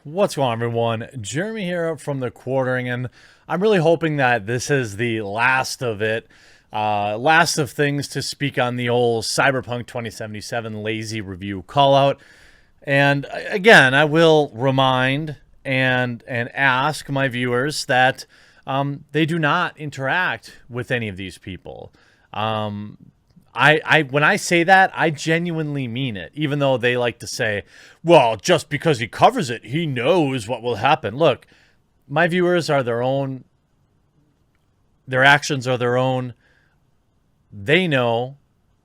What's going on, everyone? Jeremy here from the Quartering, and I'm really hoping that this is the last of it. Last of things to speak on the old Cyberpunk 2077 lazy review callout. And again, I will remind and ask my viewers that they do not interact with any of these people. When I say that, I genuinely mean it, even though they like to say, well, just because he covers it, he knows what will happen. Look, my viewers are their own. Their actions are their own. They know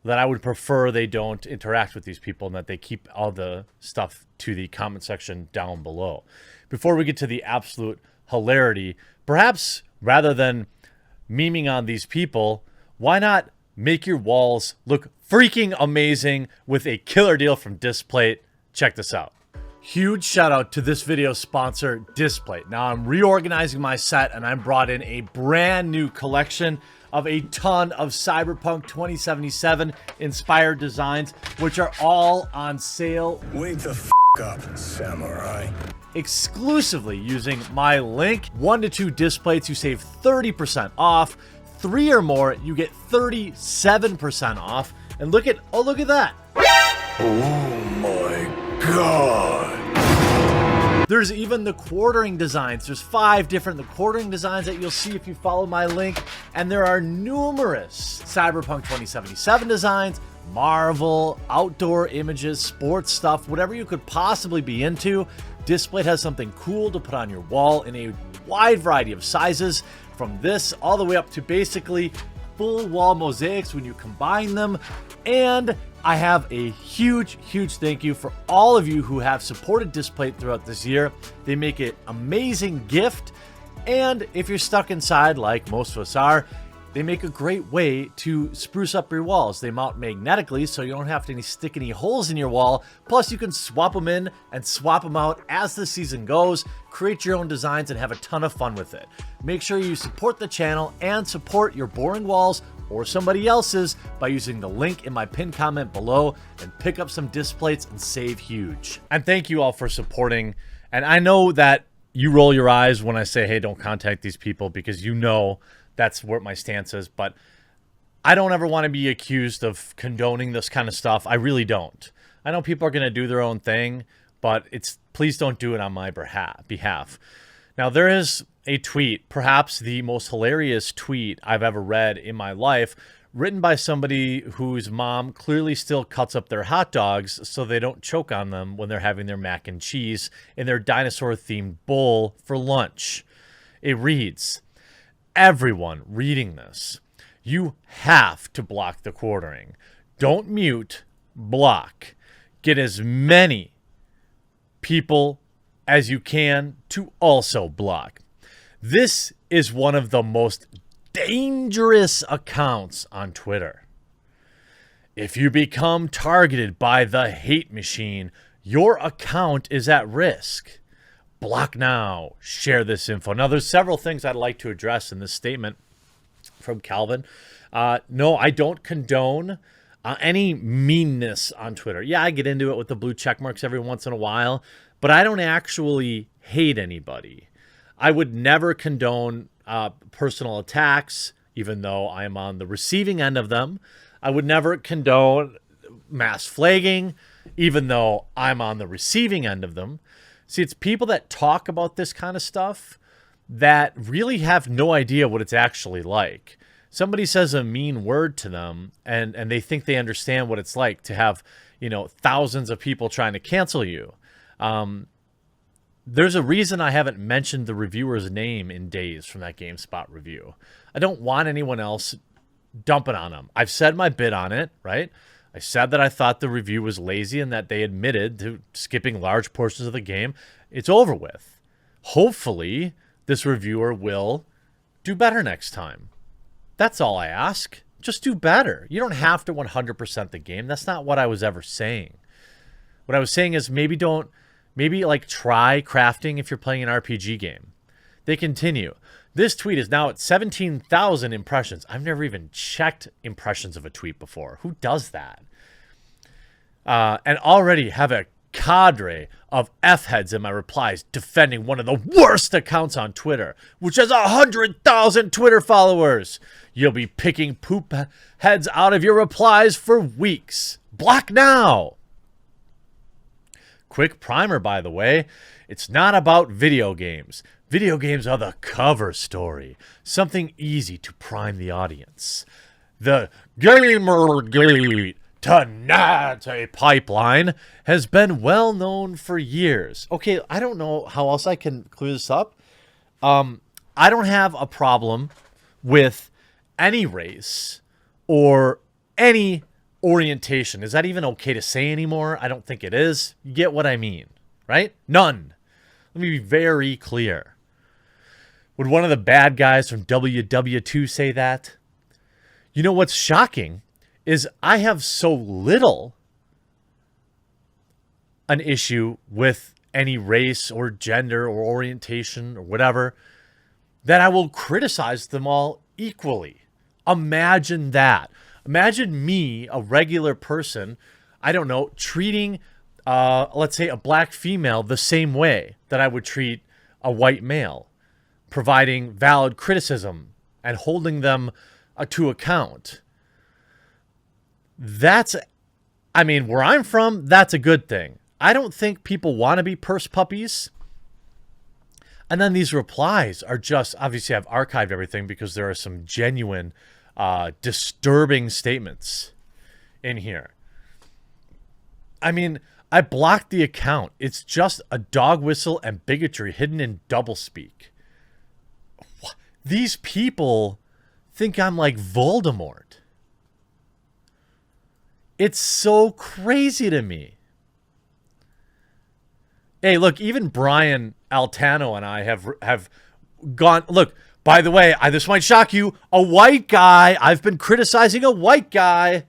that I would prefer they don't interact with these people and that they keep all the stuff to the comment section down below. Before we get to the absolute hilarity, perhaps rather than memeing on these people, why not make your walls look freaking amazing with a killer deal from Displate? Check this out. Huge shout out to this video sponsor, Displate. Now I'm reorganizing my set and I brought in a brand new collection of a ton of Cyberpunk 2077 inspired designs, which are all on sale. Wake the f up, samurai. Exclusively using my link. 1 to 2 Displates, you save 30% off. 3 or more, you get 37% off. And look at that. Oh my god. There's even the quartering designs. There's 5 different quartering designs that you'll see if you follow my link. And there are numerous Cyberpunk 2077 designs, Marvel, outdoor images, sports stuff, whatever you could possibly be into. Displate has something cool to put on your wall in a wide variety of sizes, from this all the way up to basically full wall mosaics when you combine them. And I have a huge thank you for all of you who have supported Displate throughout this year. They make an amazing gift, and if you're stuck inside like most of us are, they make a great way to spruce up your walls. They mount magnetically, so you don't have to stick any holes in your wall. Plus, you can swap them in and swap them out as the season goes, create your own designs, and have a ton of fun with it. Make sure you support the channel and support your boring walls or somebody else's by using the link in my pinned comment below and pick up some Displates and save huge. And thank you all for supporting. And I know that you roll your eyes when I say, hey, don't contact these people, because you know that's what my stance is, but I don't ever want to be accused of condoning this kind of stuff. I really don't. I know people are going to do their own thing, but please don't do it on my behalf. Now, there is a tweet, perhaps the most hilarious tweet I've ever read in my life, written by somebody whose mom clearly still cuts up their hot dogs so they don't choke on them when they're having their mac and cheese in their dinosaur-themed bowl for lunch. It reads, everyone reading this, you have to block the quartering. Don't mute, block. Get as many people as you can to also block. This is one of the most dangerous accounts on Twitter. If you become targeted by the hate machine, your account is at risk. Block now. Share this info. Now, there's several things I'd like to address in this statement from Calvin. No, I don't condone any meanness on Twitter. Yeah, I get into it with the blue check marks every once in a while, but I don't actually hate anybody. I would never condone personal attacks, even though I am on the receiving end of them. I would never condone mass flagging, even though I'm on the receiving end of them. See, it's people that talk about this kind of stuff that really have no idea what it's actually like. Somebody says a mean word to them and they think they understand what it's like to have, thousands of people trying to cancel you. There's a reason I haven't mentioned the reviewer's name in days from that GameSpot review. I don't want anyone else dumping on them. I've said my bit on it, right? I said that I thought the review was lazy and that they admitted to skipping large portions of the game. It's over with. Hopefully, this reviewer will do better next time. That's all I ask. Just do better. You don't have to 100% the game. That's not what I was ever saying. What I was saying is maybe try crafting if you're playing an RPG game. They continue. This tweet is now at 17,000 impressions. I've never even checked impressions of a tweet before. Who does that? And already have a cadre of F-heads in my replies defending one of the worst accounts on Twitter, which has 100,000 Twitter followers. You'll be picking poop heads out of your replies for weeks. Block now. Quick primer, by the way. It's not about video games. Video games are the cover story. Something easy to prime the audience. The Gamergate Tenate pipeline has been well known for years. Okay, I don't know how else I can clear this up. I don't have a problem with any race or any orientation. Is that even okay to say anymore? I don't think it is. You get what I mean, right? None. Let me be very clear. Would one of the bad guys from WW2 say that? You know what's shocking is I have so little an issue with any race or gender or orientation or whatever that I will criticize them all equally. Imagine that. Imagine me, a regular person, I don't know, treating, let's say, a black female the same way that I would treat a white male, providing valid criticism and holding them to account. That's, I mean, where I'm from, that's a good thing. I don't think people want to be purse puppies. And then these replies are just, obviously I've archived everything because there are some genuine disturbing statements in here. I mean, I blocked the account. It's just a dog whistle and bigotry hidden in doublespeak. These people think I'm like Voldemort. It's so crazy to me. Hey, look, even Brian Altano and I have gone, look, by the way, this might shock you, a white guy. I've been criticizing a white guy.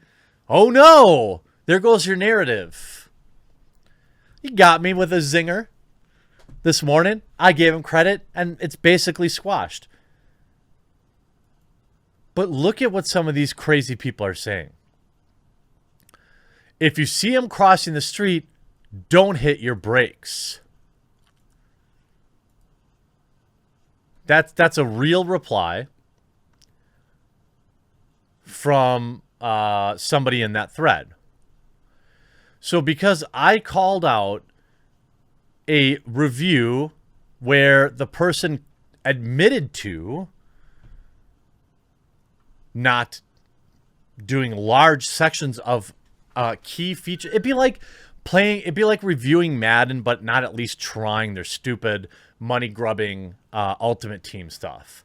Oh no, there goes your narrative. He got me with a zinger this morning. I gave him credit and it's basically squashed. But look at what some of these crazy people are saying. If you see him crossing the street, don't hit your brakes. That's a real reply from somebody in that thread. So because I called out a review where the person admitted to not doing large sections of key feature, it'd be like reviewing Madden, but not at least trying their stupid money grubbing Ultimate Team stuff,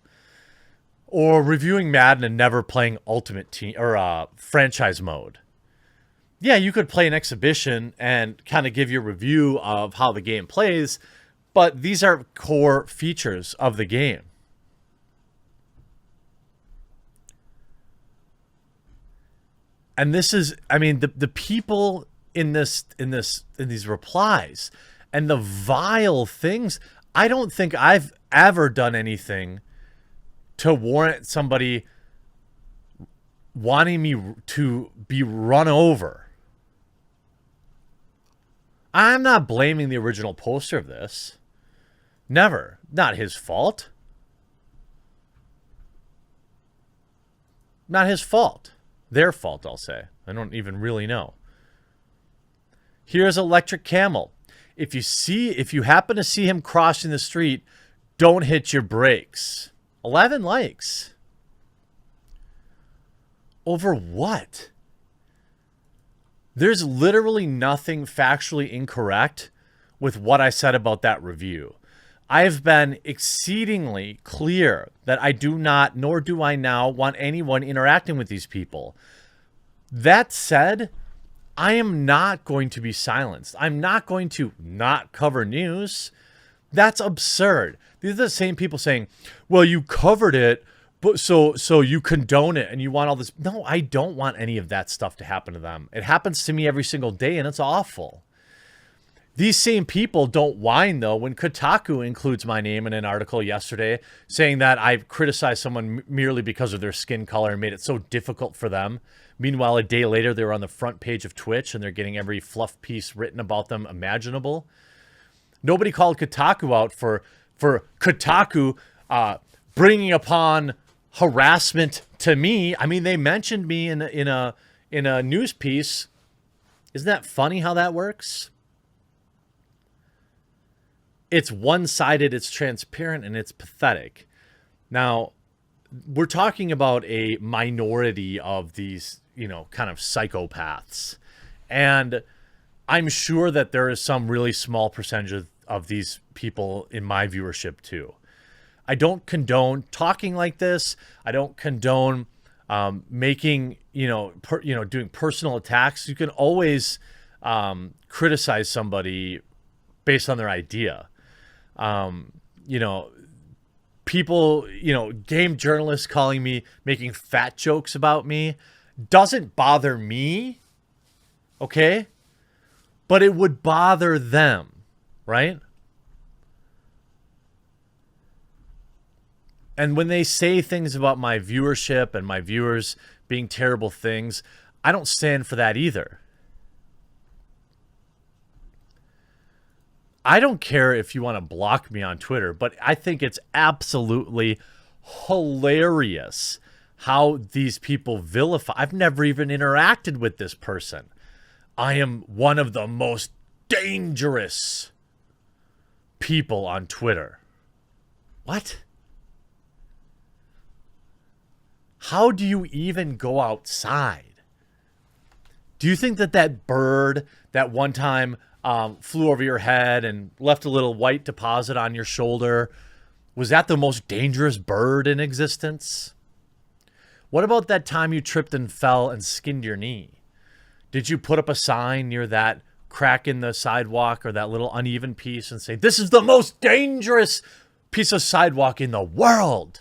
or reviewing Madden and never playing Ultimate Team or franchise mode. Yeah, you could play an exhibition and kind of give your review of how the game plays, but these are core features of the game. And this is, I mean, the people in these replies and the vile things, I don't think I've ever done anything to warrant somebody wanting me to be run over. I'm not blaming the original poster of this. Never. Not his fault. Not his fault. Their fault, I'll say. I don't even really know. Here's Electric Camel. If you happen to see him crossing the street, don't hit your brakes. 11 likes. Over what? There's literally nothing factually incorrect with what I said about that review. I've been exceedingly clear that I do not, nor do I now, want anyone interacting with these people. That said, I am not going to be silenced. I'm not going to not cover news. That's absurd. These are the same people saying, well, you covered it, but so you condone it and you want all this. No, I don't want any of that stuff to happen to them. It happens to me every single day and it's awful. These same people don't whine, though, when Kotaku includes my name in an article yesterday saying that I've criticized someone merely because of their skin color and made it so difficult for them. Meanwhile, a day later, they were on the front page of Twitch and they're getting every fluff piece written about them imaginable. Nobody called Kotaku out for Kotaku bringing upon harassment to me. I mean, they mentioned me in a news piece. Isn't that funny how that works? It's one-sided, it's transparent, and it's pathetic. Now, we're talking about a minority of these, kind of psychopaths. And I'm sure that there is some really small percentage of these people in my viewership too. I don't condone talking like this. I don't condone making, doing personal attacks. You can always criticize somebody based on their idea. People, game journalists calling me, making fat jokes about me doesn't bother me. Okay. But it would bother them, right? And when they say things about my viewership and my viewers being terrible things, I don't stand for that either. I don't care if you want to block me on Twitter, but I think it's absolutely hilarious how these people vilify. I've never even interacted with this person. I am one of the most dangerous people on Twitter. What? How do you even go outside? Do you think that bird that one time flew over your head and left a little white deposit on your shoulder, was that the most dangerous bird in existence? What about that time you tripped and fell and skinned your knee? Did you put up a sign near that crack in the sidewalk or that little uneven piece and say, this is the most dangerous piece of sidewalk in the world?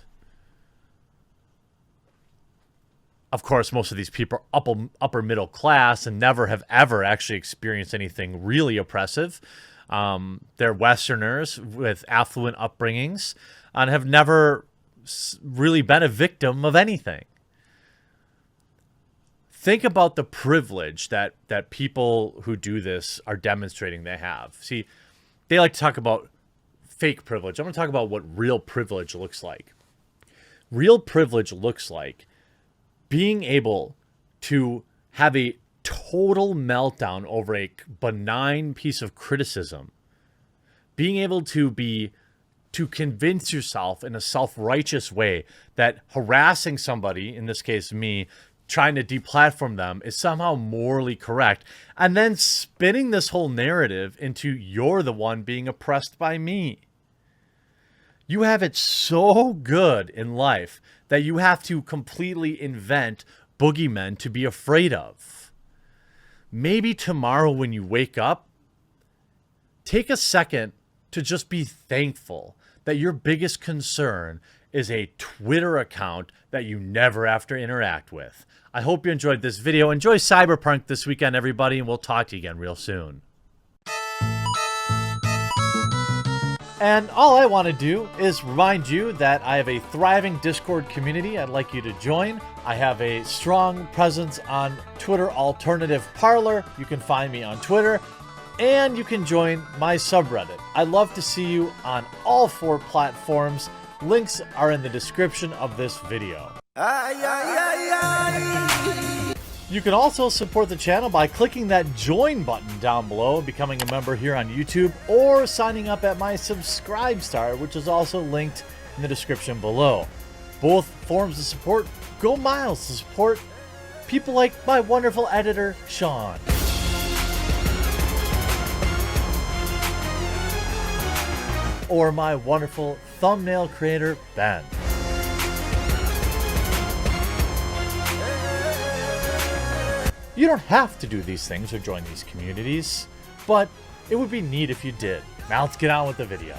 Of course, most of these people are upper middle class and never have ever actually experienced anything really oppressive. They're Westerners with affluent upbringings and have never really been a victim of anything. Think about the privilege that people who do this are demonstrating they have. See, they like to talk about fake privilege. I'm going to talk about what real privilege looks like. Real privilege looks like being able to have a total meltdown over a benign piece of criticism, being able to convince yourself in a self-righteous way that harassing somebody, in this case me, trying to deplatform them is somehow morally correct, and then spinning this whole narrative into you're the one being oppressed by me. You have it so good in life that you have to completely invent boogeymen to be afraid of. Maybe tomorrow when you wake up, take a second to just be thankful that your biggest concern is a Twitter account that you never have to interact with. I hope you enjoyed this video. Enjoy Cyberpunk this weekend, everybody, and we'll talk to you again real soon. And all I want to do is remind you that I have a thriving Discord community I'd like you to join. I have a strong presence on Twitter Alternative Parlor. You can find me on Twitter, and you can join my subreddit. I'd love to see you on all 4 platforms. Links are in the description of this video. You can also support the channel by clicking that join button down below and becoming a member here on YouTube, or signing up at my Subscribe Star, which is also linked in the description below. Both forms of support go miles to support people like my wonderful editor, Sean. Or my wonderful thumbnail creator, Ben. You don't have to do these things or join these communities, but it would be neat if you did. Now let's get on with the video.